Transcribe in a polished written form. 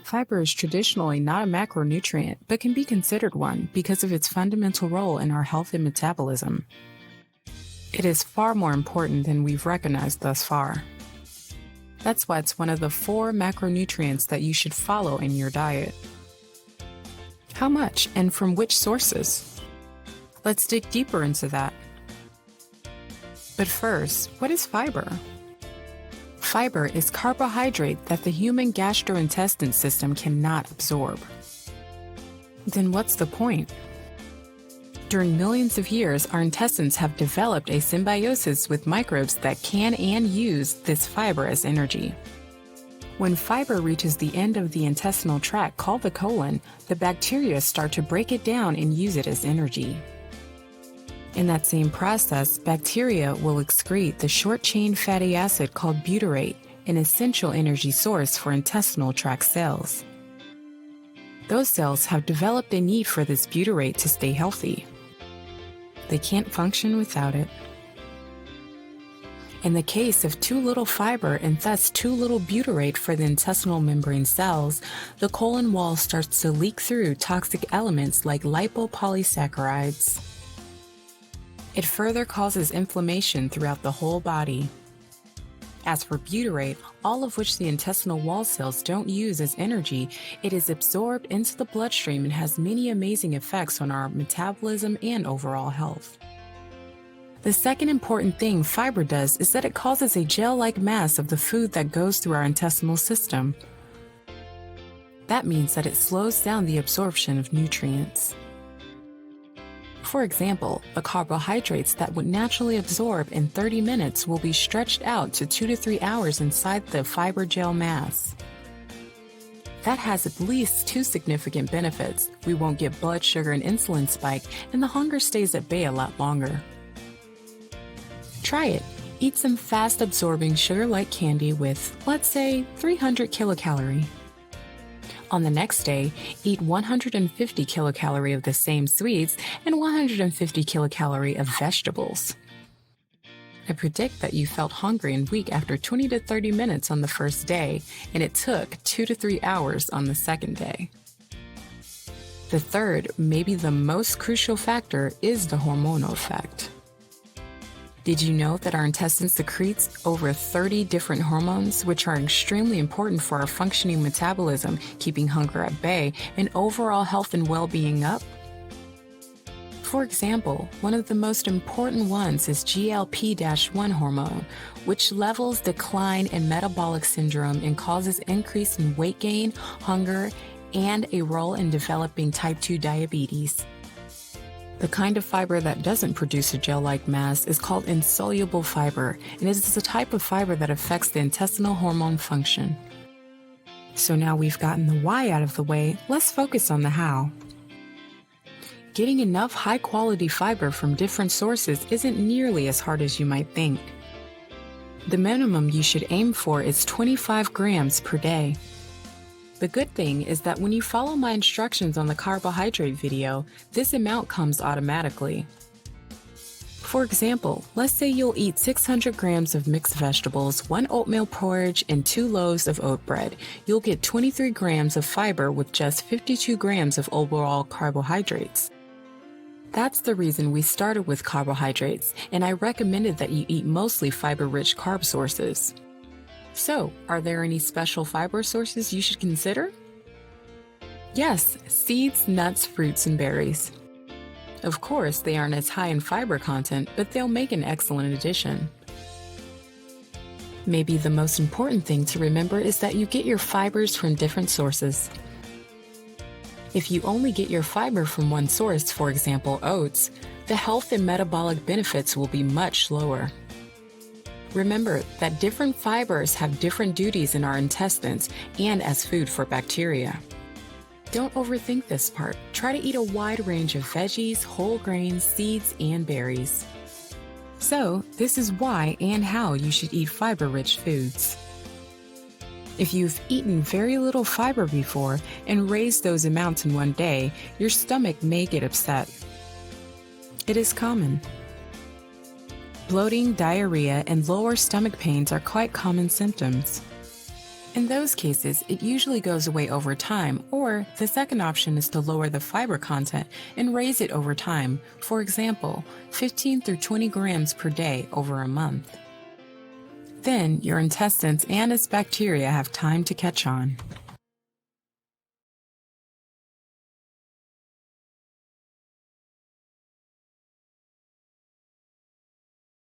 Fiber is traditionally not a macronutrient, but can be considered one because of its fundamental role in our health and metabolism. It is far more important than we've recognized thus far. That's why it's one of the 4 macronutrients that you should follow in your diet. How much and from which sources? Let's dig deeper into that. But first, what is fiber? Fiber is carbohydrate that the human gastrointestinal system cannot absorb. Then what's the point? During millions of years, our intestines have developed a symbiosis with microbes that can and use this fiber as energy. When fiber reaches the end of the intestinal tract called the colon, the bacteria start to break it down and use it as energy. In that same process, bacteria will excrete the short-chain fatty acid called butyrate, an essential energy source for intestinal tract cells. Those cells have developed a need for this butyrate to stay healthy. They can't function without it. In the case of too little fiber and thus too little butyrate for the intestinal membrane cells, the colon wall starts to leak through toxic elements like lipopolysaccharides. It further causes inflammation throughout the whole body. As for butyrate, all of which the intestinal wall cells don't use as energy, it is absorbed into the bloodstream and has many amazing effects on our metabolism and overall health. The second important thing fiber does is that it causes a gel-like mass of the food that goes through our intestinal system. That means that it slows down the absorption of nutrients. For example, the carbohydrates that would naturally absorb in 30 minutes will be stretched out to 2 to 3 hours inside the fiber gel mass. That has at least 2 significant benefits. We won't get blood sugar and insulin spike, and the hunger stays at bay a lot longer. Try it. Eat some fast-absorbing sugar-like candy with, let's say, 300 kilocalorie. On the next day, eat 150 kilocalorie of the same sweets and 150 kilocalorie of vegetables. I predict that you felt hungry and weak after 20 to 30 minutes on the first day, and it took 2 to 3 hours on the second day. The third, maybe the most crucial factor, is the hormonal effect. Did you know that our intestine secretes over 30 different hormones, which are extremely important for our functioning metabolism, keeping hunger at bay, and overall health and well-being up? For example, one of the most important ones is GLP-1 hormone, which levels decline in metabolic syndrome and causes increase in weight gain, hunger, and a role in developing type 2 diabetes. The kind of fiber that doesn't produce a gel-like mass is called insoluble fiber, and it is a type of fiber that affects the intestinal hormone function. So now we've gotten the why out of the way, let's focus on the how. Getting enough high-quality fiber from different sources isn't nearly as hard as you might think. The minimum you should aim for is 25 grams per day. The good thing is that when you follow my instructions on the carbohydrate video, this amount comes automatically. For example, let's say you'll eat 600 grams of mixed vegetables, 1 oatmeal porridge, and 2 loaves of oat bread. You'll get 23 grams of fiber with just 52 grams of overall carbohydrates. That's the reason we started with carbohydrates, and I recommended that you eat mostly fiber-rich carb sources. So, are there any special fiber sources you should consider? Yes, seeds, nuts, fruits, and berries. Of course, they aren't as high in fiber content, but they'll make an excellent addition. Maybe the most important thing to remember is that you get your fibers from different sources. If you only get your fiber from one source, for example, oats, the health and metabolic benefits will be much lower. Remember that different fibers have different duties in our intestines and as food for bacteria. Don't overthink this part. Try to eat a wide range of veggies, whole grains, seeds, and berries. So, this is why and how you should eat fiber-rich foods. If you've eaten very little fiber before and raised those amounts in one day, your stomach may get upset. It is common. Bloating, diarrhea, and lower stomach pains are quite common symptoms. In those cases, it usually goes away over time, or the second option is to lower the fiber content and raise it over time, for example, 15 through 20 grams per day over a month. Then your intestines and its bacteria have time to catch on.